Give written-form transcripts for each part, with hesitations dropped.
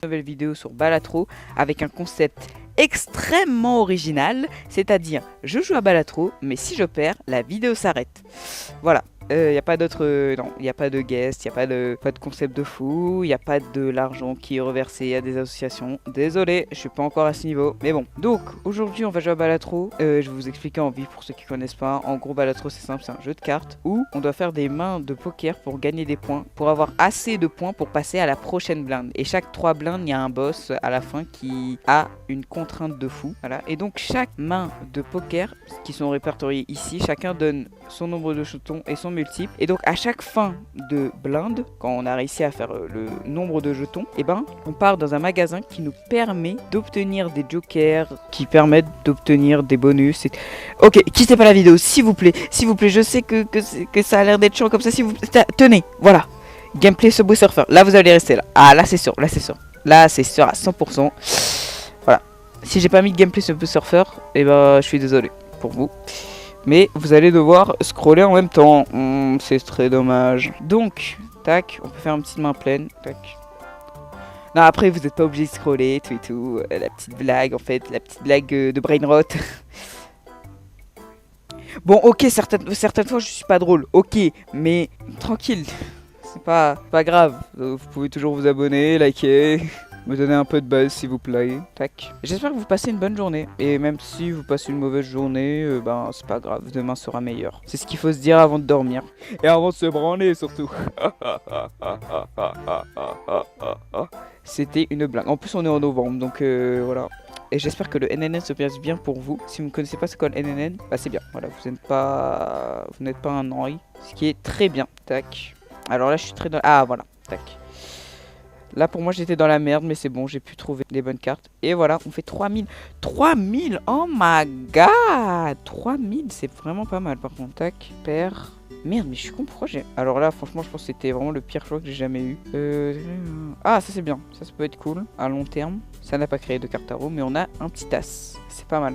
Nouvelle vidéo sur Balatro avec un concept extrêmement original, c'est-à-dire je joue à Balatro, mais si je perds, la vidéo s'arrête. Voilà. Il n'y a pas d'autre... non, il n'y a pas de guest, il n'y a pas de concept de fou, il n'y a pas de l'argent qui est reversé à des associations. Désolé, je suis pas encore à ce niveau, mais bon. Donc, aujourd'hui, on va jouer à Balatro. Je vais vous expliquer en vif pour ceux qui connaissent pas. En gros, Balatro, c'est simple, c'est un jeu de cartes où on doit faire des mains de poker pour gagner des points, pour avoir assez de points pour passer à la prochaine blinde. Et chaque 3 blindes, il y a un boss à la fin qui a une contrainte de fou. Voilà. Et donc, chaque main de poker, qui sont répertoriées ici, chacun donne son nombre de jetons et son multiple. Et donc à chaque fin de blinde, quand on a réussi à faire le nombre de jetons, et ben on part dans un magasin qui nous permet d'obtenir des jokers, qui permettent d'obtenir des bonus. Ok, quittez pas la vidéo, s'il vous plaît, je sais que ça a l'air d'être chiant comme ça, s'il vous plaît. Tenez, voilà, gameplay Subway Surfer, là vous allez rester là. Ah là c'est sûr, là c'est sûr à 100%. Voilà, si j'ai pas mis de gameplay Subway Surfer, et ben je suis désolé pour vous. Mais vous allez devoir scroller en même temps. C'est très dommage. Donc, tac, on peut faire une petite main pleine. Tac. Non, après, vous n'êtes pas obligé de scroller, tout et tout. La petite blague, en fait. La petite blague de brainrot. Bon, ok, certaines fois, je suis pas drôle. Ok, mais tranquille. C'est pas grave. Vous pouvez toujours vous abonner, liker. Me donner un peu de buzz s'il vous plaît. Tac. J'espère que vous passez une bonne journée. Et même si vous passez une mauvaise journée, ben c'est pas grave, demain sera meilleur. C'est ce qu'il faut se dire avant de dormir. Et avant de se branler surtout. C'était une blague. En plus on est en novembre, donc voilà. Et j'espère que le NNN se passe bien pour vous. Si vous ne connaissez pas ce qu'est le NNN, bah c'est bien. Voilà, vous n'êtes pas un Henri. Ce qui est très bien. Tac. Alors là je suis très dans... Ah voilà. Tac. Là pour moi j'étais dans la merde, mais c'est bon, j'ai pu trouver les bonnes cartes. Et voilà, on fait 3000. 3000, oh my god. 3000, c'est vraiment pas mal par contre. Tac, père. Merde, mais je suis con, pourquoi j'ai... Alors là franchement je pense que c'était vraiment le pire choix que j'ai jamais eu. Ah ça c'est bien, ça peut être cool à long terme. Ça n'a pas créé de carte tarot, mais on a un petit as. C'est pas mal.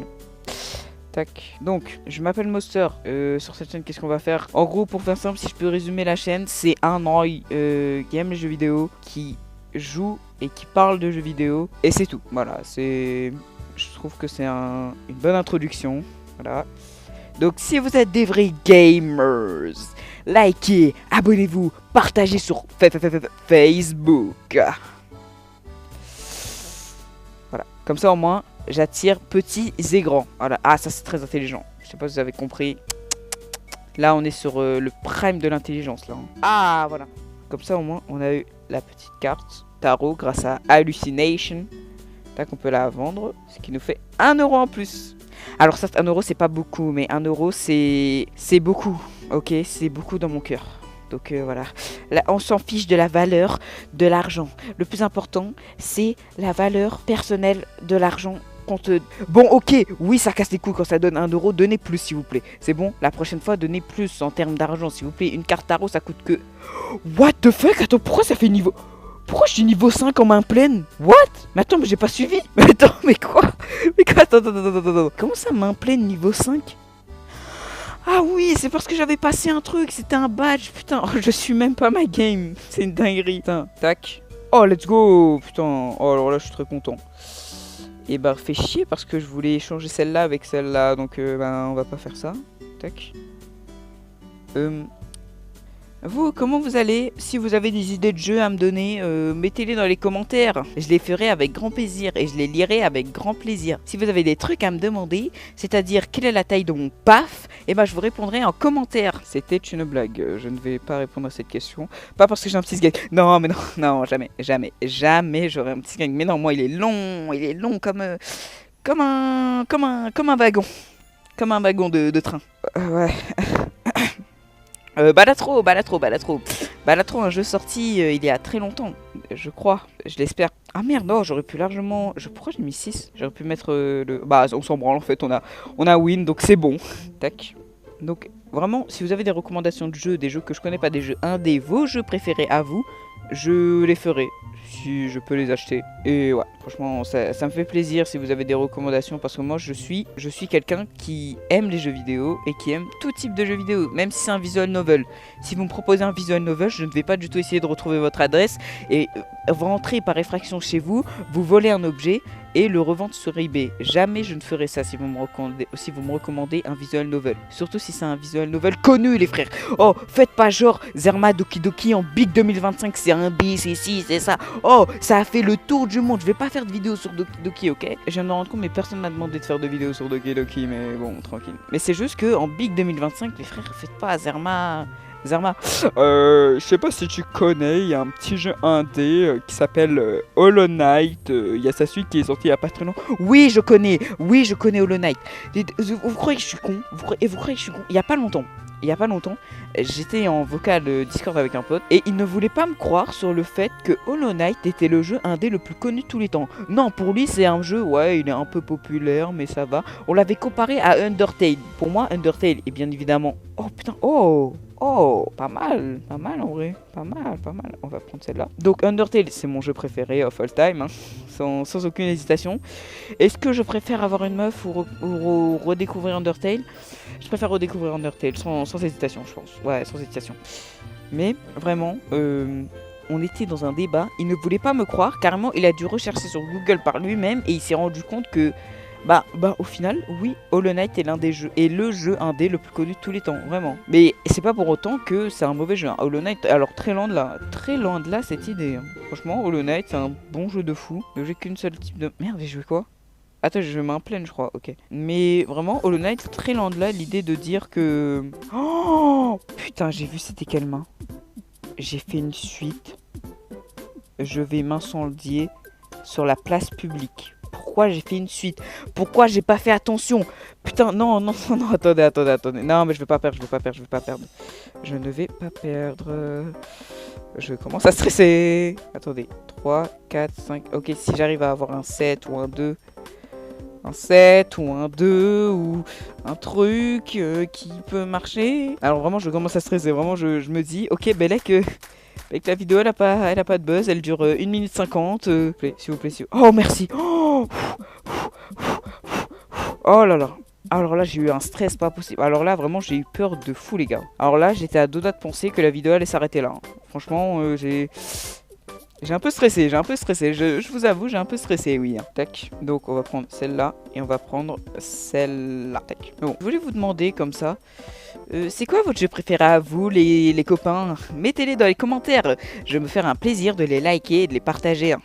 Tac. Donc, je m'appelle Monster. Sur cette chaîne, qu'est-ce qu'on va faire? En gros, pour faire simple, si je peux résumer la chaîne, c'est un Henri qui aime les jeux vidéo, qui joue et qui parle de jeux vidéo, et c'est tout. Voilà, je trouve que c'est une bonne introduction. Voilà. Donc si vous êtes des vrais gamers, likez, abonnez-vous, partagez sur Facebook. Voilà, comme ça au moins j'attire petits et grands. Voilà, ah ça c'est très intelligent. Je sais pas si vous avez compris. Là on est sur le prime de l'intelligence là. Ah voilà. Comme ça au moins on a eu la petite carte tarot grâce à Hallucination. Tac, on peut la vendre, ce qui nous fait 1 euro en plus. Alors certes 1 euro c'est pas beaucoup, mais 1 euro c'est beaucoup. Ok, c'est beaucoup dans mon cœur. Donc voilà, là, on s'en fiche de la valeur de l'argent. Le plus important c'est la valeur personnelle de l'argent. Bon ok, oui ça casse les couilles quand ça donne 1 euro, donnez plus s'il vous plaît. C'est bon, la prochaine fois donnez plus en termes d'argent s'il vous plaît. Une carte tarot ça coûte que... What the fuck? Attends, pourquoi ça fait niveau... Pourquoi je suis niveau 5 en main pleine? What? Mais attends, mais j'ai pas suivi. Mais attends, mais quoi? Attends. Comment ça main pleine niveau 5? Ah oui, c'est parce que j'avais passé un truc, c'était un badge. Putain, oh, je suis même pas ma game. C'est une dinguerie. Putain, tac. Oh, let's go. Putain, oh alors là je suis très content. Et bah fait chier parce que je voulais échanger celle-là avec celle-là. Donc on va pas faire ça. Tac. Vous, comment vous allez? Si vous avez des idées de jeux à me donner, mettez-les dans les commentaires. Je les ferai avec grand plaisir et je les lirai avec grand plaisir. Si vous avez des trucs à me demander, c'est-à-dire quelle est la taille de mon paf, et ben je vous répondrai en commentaire. C'était une blague, je ne vais pas répondre à cette question. Pas parce que j'ai un petit gang. Non, mais non, jamais j'aurai un petit gang. Mais non, moi il est long comme un wagon. Comme un wagon de train. Ouais. Balatro, un jeu sorti il y a très longtemps, je crois, je l'espère. Ah merde, non, j'aurais pu largement... Pourquoi j'ai mis 6? J'aurais pu mettre le... Bah, on s'en branle en fait, on a win, donc c'est bon. Tac. Donc, vraiment, si vous avez des recommandations de jeux, des jeux que je connais pas, des jeux indés, vos jeux préférés à vous, je les ferai. si je peux les acheter. Et ouais, franchement, ça me fait plaisir si vous avez des recommandations, parce que moi, je suis quelqu'un qui aime les jeux vidéo et qui aime tout type de jeux vidéo, même si c'est un visual novel. Si vous me proposez un visual novel, je ne vais pas du tout essayer de retrouver votre adresse et rentrer par effraction chez vous, vous voler un objet et le revendre sur eBay. Jamais je ne ferai ça si vous me recommandez un visual novel. Surtout si c'est un visual novel connu, les frères. Oh, faites pas genre Zerma Doki Doki en Big 2025, c'est un B, c'est ci, c'est ça. Oh, ça a fait le tour du monde. Je vais pas faire de vidéo sur Doki Doki, ok? Je viens de me rendre compte, mais personne m'a demandé de faire de vidéos sur Doki Doki, mais bon, tranquille. Mais c'est juste que en Big 2025, les frères, faites pas Zerma. Je sais pas si tu connais, il y a un petit jeu indé qui s'appelle Hollow Knight. Il y a sa suite qui est sortie il y a pas très longtemps. Oui, je connais Hollow Knight. Vous croyez que je suis con? Vous croyez que je suis con? Il y a pas longtemps, j'étais en vocal Discord avec un pote et il ne voulait pas me croire sur le fait que Hollow Knight était le jeu indé le plus connu de tous les temps. Non, pour lui c'est un jeu, ouais, il est un peu populaire, mais ça va. On l'avait comparé à Undertale. Pour moi, Undertale est bien évidemment... Oh putain, oh, pas mal en vrai, pas mal. On va prendre celle-là. Donc Undertale, c'est mon jeu préféré of all time, hein, sans aucune hésitation. Est-ce que je préfère avoir une meuf ou redécouvrir Undertale? Je préfère redécouvrir Undertale, sans hésitation, je pense. Ouais, sans hésitation. Mais vraiment, on était dans un débat. Il ne voulait pas me croire. Carrément, il a dû rechercher sur Google par lui-même et il s'est rendu compte que... Bah, au final, oui, Hollow Knight est le jeu indé le plus connu de tous les temps, vraiment. Mais c'est pas pour autant que c'est un mauvais jeu, hein. Hollow Knight, alors très loin de là cette idée, hein. Franchement, Hollow Knight, c'est un bon jeu de fou. J'ai qu'une seule type de... Merde, j'ai joué quoi? Attends, je mets un pleine, je crois, ok. Mais vraiment, Hollow Knight, très loin de là, l'idée de dire que... Oh putain, j'ai vu c'était quelle main. J'ai fait une suite. Je vais m'incendier sur la place publique. Pourquoi j'ai fait une suite? Pourquoi j'ai pas fait attention? Putain, non, attendez. Non, mais je vais pas perdre. Je ne vais pas perdre. Je commence à stresser. Attendez, 3, 4, 5. Ok, si j'arrive à avoir un 7 ou un 2. Un 7 ou un 2 ou un truc qui peut marcher. Alors vraiment, je commence à stresser. Vraiment, je me dis, ok, Belek... Avec la vidéo, elle a pas de buzz, elle dure 1 minute 50. S'il vous plaît. Oh, merci. Oh là là. Alors là, j'ai eu un stress pas possible. Alors là, vraiment, j'ai eu peur de fou, les gars. Alors là, j'étais à deux doigts de penser que la vidéo allait s'arrêter là, hein. Franchement, j'ai un peu stressé. Je vous avoue, j'ai un peu stressé, oui, hein. Tac. Donc, on va prendre celle-là et on va prendre celle-là. Tac. Bon, je voulais vous demander comme ça. C'est quoi votre jeu préféré à vous, les copains? Mettez-les dans les commentaires. Je vais me faire un plaisir de les liker et de les partager, hein.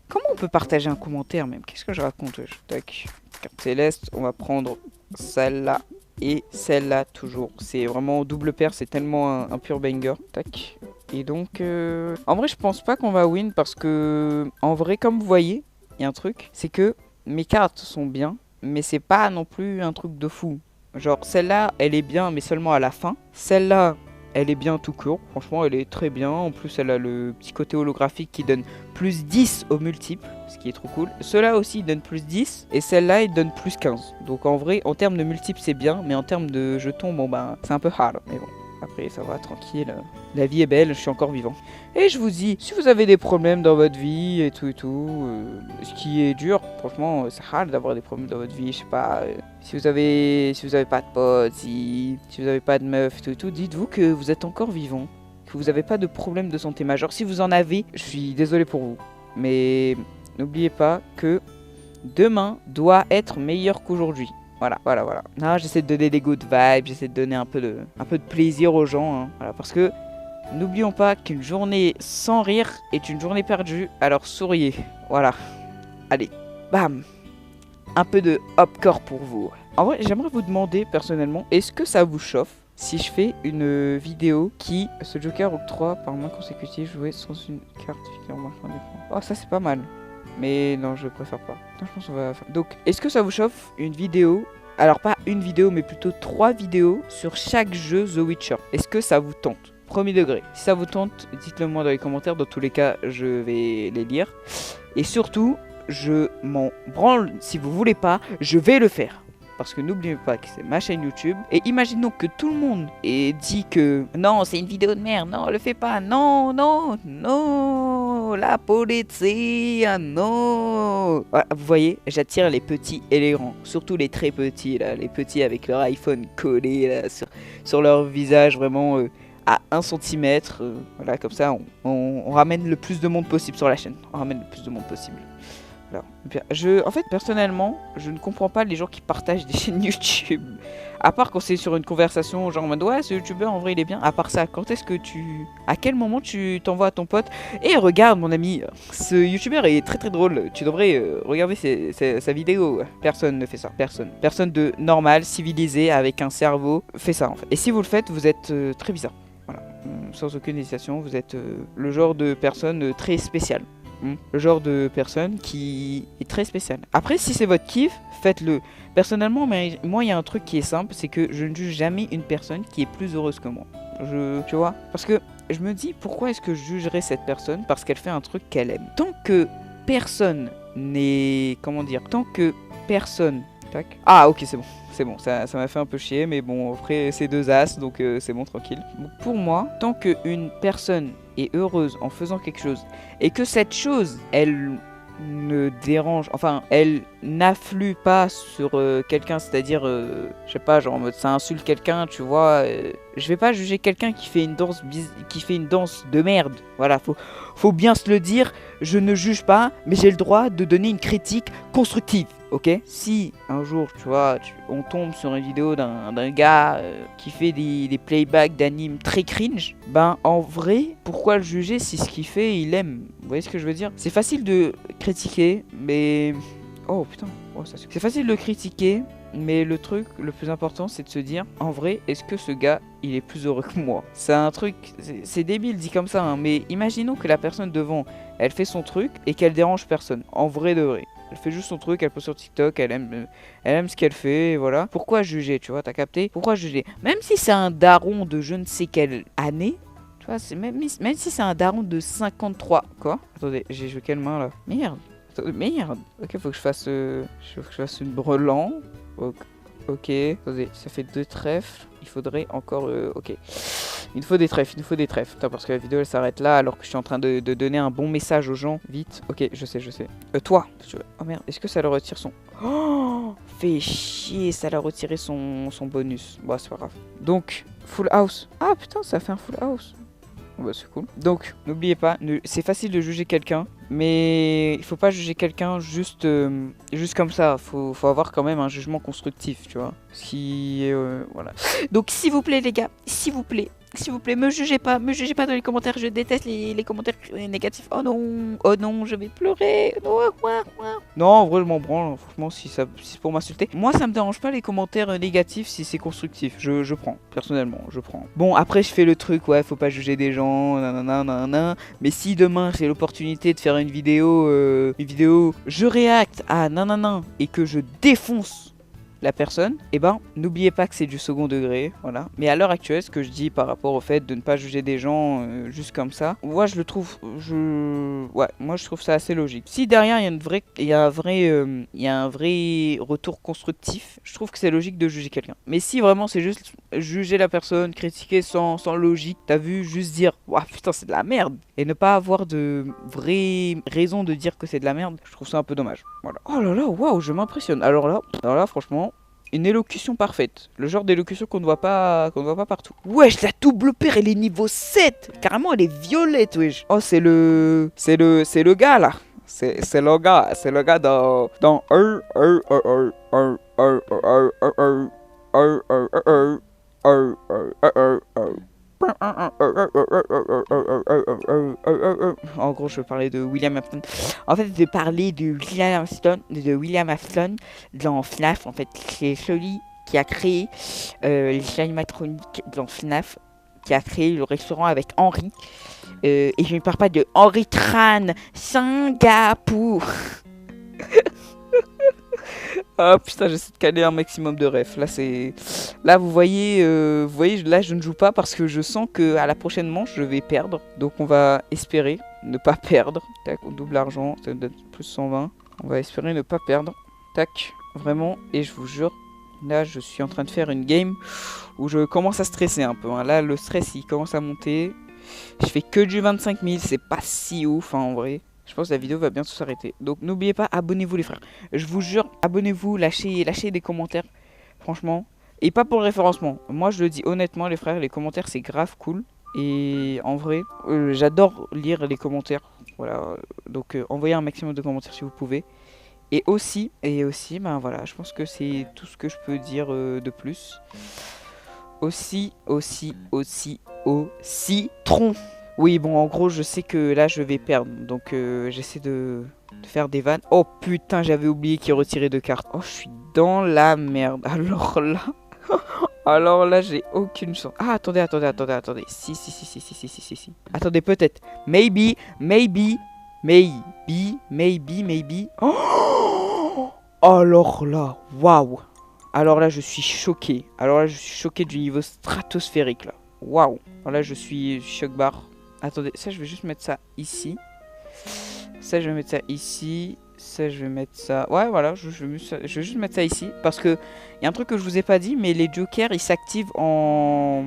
Comment on peut partager un commentaire même? Qu'est-ce que je raconte? Tac. Carte céleste. On va prendre celle-là et celle-là toujours. C'est vraiment double paire. C'est tellement un pur banger. Tac. Et donc, en vrai, je pense pas qu'on va win parce que, en vrai, comme vous voyez, il y a un truc. C'est que mes cartes sont bien, mais c'est pas non plus un truc de fou. Genre, celle-là, elle est bien, mais seulement à la fin. Celle-là, elle est bien tout court. Franchement, elle est très bien. En plus, elle a le petit côté holographique qui donne plus 10 au multiple, ce qui est trop cool. Ceux-là aussi, ils donnent plus 10. Et celle-là, ils donnent plus 15. Donc, en vrai, en termes de multiples, c'est bien. Mais en termes de jetons, bon, ben, c'est un peu hard. Mais bon, après, ça va, tranquille. La vie est belle, je suis encore vivant. Et je vous dis, si vous avez des problèmes dans votre vie et tout, ce qui est dur, franchement, c'est hard d'avoir des problèmes dans votre vie. Je sais pas, si vous avez pas de potes, si vous avez pas de meuf, tout, dites-vous que vous êtes encore vivant, que vous avez pas de problème de santé majeur. Si vous en avez, je suis désolé pour vous. Mais n'oubliez pas que demain doit être meilleur qu'aujourd'hui. Voilà. Non, j'essaie de donner des good vibes, j'essaie de donner un peu de plaisir aux gens, hein. Voilà, parce que n'oublions pas qu'une journée sans rire est une journée perdue, alors souriez. Voilà. Allez, bam. Un peu de hopcore pour vous. En vrai, j'aimerais vous demander personnellement, est-ce que ça vous chauffe si je fais une vidéo qui, ce joker octroie par main consécutive jouée sans une carte qui en marquant des points. Oh, ça c'est pas mal. Mais non, je préfère pas. Non, je pense qu'on va faire. Donc, est-ce que ça vous chauffe une vidéo? Alors, pas une vidéo, mais plutôt 3 vidéos sur chaque jeu The Witcher. Est-ce que ça vous tente? Premier degré. Si ça vous tente, dites-le moi dans les commentaires. Dans tous les cas, je vais les lire. Et surtout, je m'en branle. Si vous voulez pas, je vais le faire. Parce que n'oubliez pas que c'est ma chaîne YouTube. Et imaginons que tout le monde ait dit que non, c'est une vidéo de merde. Non, le fais pas. Non. non, la police, non. Voilà, vous voyez, j'attire les petits et les grands, surtout les très petits là, les petits avec leur iPhone collé là, sur leur visage vraiment à 1 centimètre. Voilà, comme ça on ramène le plus de monde possible sur la chaîne. On ramène le plus de monde possible. Alors, en fait, personnellement, je ne comprends pas les gens qui partagent des chaînes YouTube. À part quand c'est sur une conversation, genre en mode ouais, ce youtubeur en vrai il est bien. À part ça, quand est-ce que à quel moment tu t'envoies à ton pote et regarde mon ami, ce youtubeur est très très drôle. Tu devrais regarder sa vidéo. Personne ne fait ça. Personne. Personne de normal, civilisé, avec un cerveau fait ça en fait. Et si vous le faites, vous êtes très bizarre. Voilà. Sans aucune hésitation, vous êtes le genre de personne très spéciale. Le genre de personne qui est très spéciale. Après, si c'est votre kiff, faites-le. Personnellement, moi, il y a un truc qui est simple, c'est que je ne juge jamais une personne qui est plus heureuse que moi. Tu vois? Parce que je me dis, pourquoi est-ce que je jugerais cette personne parce qu'elle fait un truc qu'elle aime? Tant que personne n'est... Comment dire? Tant que personne... Tac. Ah, ok, c'est bon. C'est bon, ça m'a fait un peu chier, mais bon, après, c'est 2 as, donc c'est bon, tranquille. Donc, pour moi, tant qu'une personne est heureuse en faisant quelque chose, et que cette chose, elle ne dérange, enfin, elle n'afflue pas sur quelqu'un, c'est-à-dire, je sais pas, genre en mode ça insulte quelqu'un, tu vois, je vais pas juger quelqu'un qui fait une danse de merde. Voilà, faut bien se le dire, je ne juge pas, mais j'ai le droit de donner une critique constructive. Ok, si un jour, tu vois, on tombe sur une vidéo d'un gars qui fait des playbacks d'animes très cringe, ben en vrai, pourquoi le juger si ce qu'il fait, il aime? Vous voyez ce que je veux dire? C'est facile de critiquer, mais... Oh putain, c'est facile de critiquer, mais le truc le plus important, c'est de se dire, en vrai, est-ce que ce gars, il est plus heureux que moi? C'est un truc, c'est débile dit comme ça, hein, mais imaginons que la personne devant, elle fait son truc et qu'elle dérange personne, en vrai de vrai. Elle fait juste son truc, elle poste sur TikTok, elle aime ce qu'elle fait, et voilà. Pourquoi juger, tu vois, t'as capté? Pourquoi juger? Même si c'est un daron de je ne sais quelle année, tu vois, même si c'est un daron de 53... Quoi? Attendez, j'ai joué quelle main, là? Merde. Attendez, merde. Ok, faut que je fasse une brelan. Ok. Attendez, ça fait 2 trèfles. Il faudrait encore... ok. Il nous faut des trèfles. Attends, parce que la vidéo elle s'arrête là alors que je suis en train de donner un bon message aux gens. Vite. Ok, je sais. Toi. Oh merde, est-ce que ça leur retire son... Oh, fait chier, ça leur retiré son bonus. Bon, c'est pas grave. Donc, full house. Ah putain, ça fait un full house. Bah, c'est cool. Donc, n'oubliez pas, c'est facile de juger quelqu'un, mais il faut pas juger quelqu'un juste comme ça. Faut avoir quand même un jugement constructif, tu vois. Voilà. Donc, s'il vous plaît, les gars, s'il vous plaît, me jugez pas dans les commentaires. Je déteste les commentaires négatifs. Oh non, je vais pleurer. Non, en vrai, je m'en branle. Franchement, si c'est pour m'insulter. Moi, ça me dérange pas les commentaires négatifs si c'est constructif. Je prends, personnellement, je prends. Bon, après, je fais le truc, ouais, faut pas juger des gens, nanana. Mais si demain, j'ai l'opportunité de faire une vidéo, je réacte à nanana et que je défonce la personne, et ben n'oubliez pas que c'est du second degré, voilà. Mais à l'heure actuelle, ce que je dis par rapport au fait de ne pas juger des gens juste comme ça, moi je trouve ça assez logique. Si derrière il y a un vrai retour constructif, je trouve que c'est logique de juger quelqu'un. Mais si vraiment c'est juste juger la personne, critiquer sans logique, t'as vu, juste dire ouah putain c'est de la merde, et ne pas avoir de vraie raison de dire que c'est de la merde, je trouve ça un peu dommage. Voilà. Oh là là, waouh, je m'impressionne. Alors là, franchement, une élocution parfaite. Le genre d'élocution qu'on ne voit pas partout. Wesh, la double paire, elle est niveau 7. Carrément, elle est violette, wesh. Oh, c'est le gars, là. C'est le gars dans en gros, je parlais de William Afton. En fait, de parler de William Afton dans FNAF. En fait, c'est celui qui a créé les animatroniques dans FNAF, qui a créé le restaurant avec Henri. Et je ne parle pas de Henri Tran, Singapour. Oh putain, j'essaie de caler un maximum de refs. Là, vous voyez, là, je ne joue pas parce que je sens que à la prochaine manche, je vais perdre. Donc, on va espérer ne pas perdre. Tac, on double argent, ça donne plus 120. On va espérer ne pas perdre. Tac, vraiment. Et je vous jure, là, je suis en train de faire une game où je commence à stresser un peu. Hein. Là, le stress, il commence à monter. Je fais que du 25 000, c'est pas si ouf hein, en vrai. Je pense que la vidéo va bientôt s'arrêter. Donc n'oubliez pas, abonnez-vous les frères. Je vous jure, abonnez-vous, lâchez des commentaires. Franchement. Et pas pour le référencement. Moi je le dis honnêtement les frères, les commentaires c'est grave cool. Et en vrai, j'adore lire les commentaires. Voilà. Donc envoyez un maximum de commentaires si vous pouvez. Et aussi, ben voilà, je pense que c'est tout ce que je peux dire de plus. Aussi, Tron. Oui, bon, en gros, je sais que là, je vais perdre. Donc, j'essaie de faire des vannes. Oh, putain, j'avais oublié qu'il retirait 2 cartes. Oh, je suis dans la merde. Alors là... Alors là, j'ai aucune chance. Ah, attendez. Si. Attendez, peut-être. Maybe. Oh, alors là, waouh. Alors là, je suis choqué. Du niveau stratosphérique, là. Waouh. Alors là, je suis choc barre. Attendez, ça, je vais juste mettre ça ici. Ça, je vais mettre ça ici. Ça, je vais mettre ça... Ouais, voilà, je vais juste mettre ça ici. Parce que, il y a un truc que je vous ai pas dit, mais les jokers, ils s'activent en...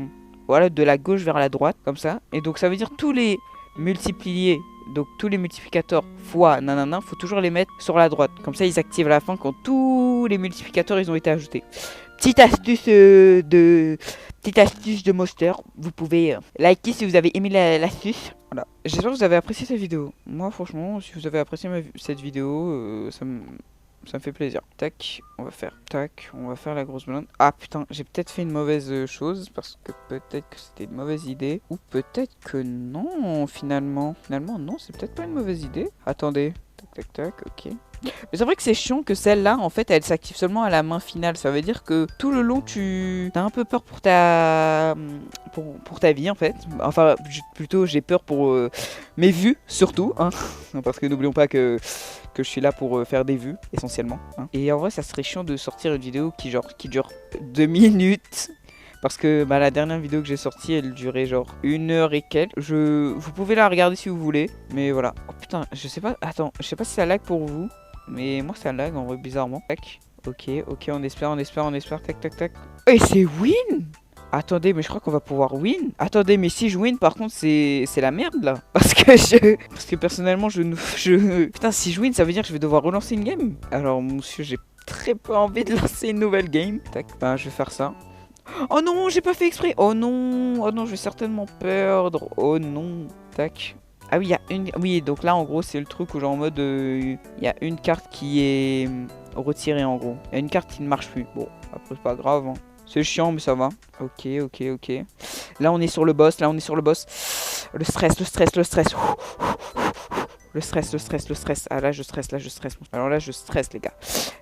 Voilà, de la gauche vers la droite, comme ça. Et donc, ça veut dire tous les multipliés... Donc tous les multiplicateurs fois nanana, faut toujours les mettre sur la droite. Comme ça ils activent à la fin quand tous les multiplicateurs ils ont été ajoutés. Petite astuce de Monster. Vous pouvez liker si vous avez aimé l'astuce. Voilà. J'espère que vous avez apprécié cette vidéo. Moi franchement, si vous avez apprécié cette vidéo, ça me fait plaisir. Tac, on va faire la grosse blinde. Ah putain, j'ai peut-être fait une mauvaise chose parce que peut-être que c'était une mauvaise idée. Ou peut-être que non, finalement. Finalement, non, c'est peut-être pas une mauvaise idée. Attendez. Tac, ok. Mais c'est vrai que c'est chiant que celle-là, en fait, elle s'active seulement à la main finale. Ça veut dire que tout le long, tu as un peu peur pour ta vie, en fait. Enfin, plutôt, j'ai peur pour mes vues, surtout. Hein. Parce que n'oublions pas que je suis là pour faire des vues, essentiellement. Hein. Et en vrai, ça serait chiant de sortir une vidéo qui dure 2 minutes. Parce que la dernière vidéo que j'ai sortie, elle durait genre 1 heure et quelques. Vous pouvez la regarder si vous voulez. Mais voilà. Oh putain, je sais pas. Attends, je sais pas si ça lag pour vous. Mais moi ça lag en vrai bizarrement. Tac. Ok, on espère. Tac. Et c'est win. Attendez, mais je crois qu'on va pouvoir win. Attendez, mais si je win, par contre, c'est la merde là. Parce que personnellement, Putain, si je win, ça veut dire que je vais devoir relancer une game. Alors, monsieur, j'ai très peu envie de lancer une nouvelle game. Tac, je vais faire ça. Oh non, j'ai pas fait exprès. Oh non, je vais certainement perdre. Oh non. Tac. Ah oui, il y a une... Oui, donc là, en gros, c'est le truc où genre en mode... Il y a une carte qui est retirée, en gros. Il y a une carte qui ne marche plus. Bon, après, c'est pas grave. Hein. C'est chiant, mais ça va. Ok. Là, on est sur le boss. Le stress. Le stress. Ah là, je stresse. Alors là, je stresse, les gars.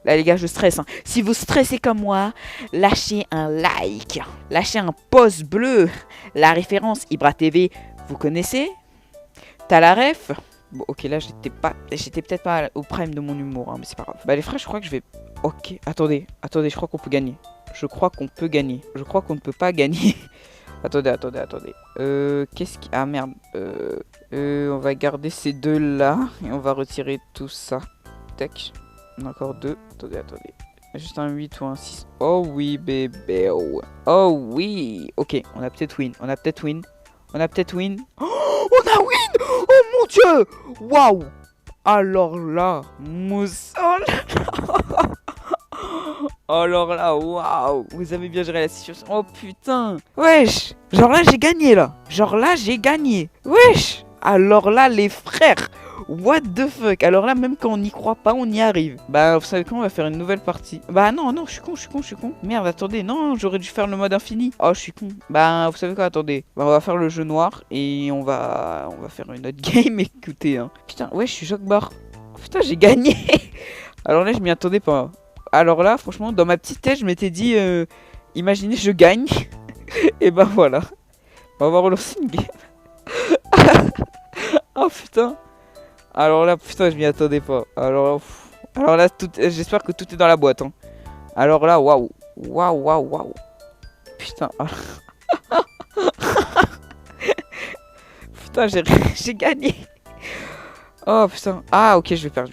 Là, les gars, je stresse. Hein. Si vous stressez comme moi, lâchez un like. Lâchez un pouce bleu. La référence Ibra TV, vous connaissez? T'as la ref? Bon, ok, là, j'étais peut-être pas au prime de mon humour, hein, mais c'est pas grave. Bah, les frères, je crois que je vais... Ok, attendez, je crois qu'on peut gagner. Je crois qu'on ne peut pas gagner. Attendez. Qu'est-ce qui... Ah, merde. On va garder ces deux-là. Et on va retirer tout ça. Tac. On a encore deux. Attendez. Juste un 8 ou un 6. Oh oui, bébé. Oh oui. Ok, on a peut-être win. Oh, on a win. Oh mon dieu. Waouh. Alors là, alors là, waouh. Vous avez bien géré la situation. Oh putain. Wesh. Genre là, j'ai gagné là. Wesh. Alors là, les frères. What the fuck. Alors là, même quand on n'y croit pas, on y arrive. Bah, vous savez quoi, on va faire une nouvelle partie. Bah non, je suis con. Merde, attendez, non, j'aurais dû faire le mode infini. Oh, je suis con. Bah, vous savez quoi, attendez. Bah, on va faire le jeu noir et on va faire une autre game, écoutez. Hein. Putain, ouais, je suis choc barre. Putain, j'ai gagné. Alors là, je m'y attendais pas. Alors là, franchement, dans ma petite tête, je m'étais dit, imaginez, je gagne. Et bah voilà. On va relancer une game. Oh putain. Alors là, putain, je m'y attendais pas. Alors là, j'espère que tout est dans la boîte. Hein. Alors là, waouh. Putain. Putain, j'ai gagné. Oh putain. Ah, ok, je vais perdre.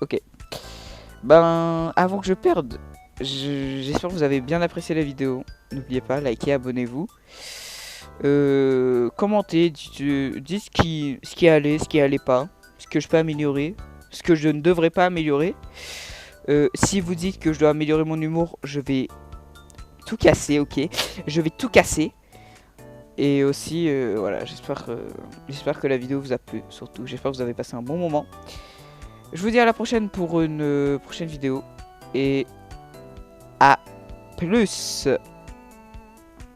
Ok. Ben, avant que je perde, j'espère que vous avez bien apprécié la vidéo. N'oubliez pas, likez, abonnez-vous. Commentez, dites ce qui allait, ce qui allait pas, ce que je peux améliorer, ce que je ne devrais pas améliorer. Si vous dites que je dois améliorer mon humour, je vais tout casser, ok. Je vais tout casser. Et aussi, voilà, j'espère que la vidéo vous a plu, surtout. J'espère que vous avez passé un bon moment. Je vous dis à la prochaine pour une prochaine vidéo. Et à plus.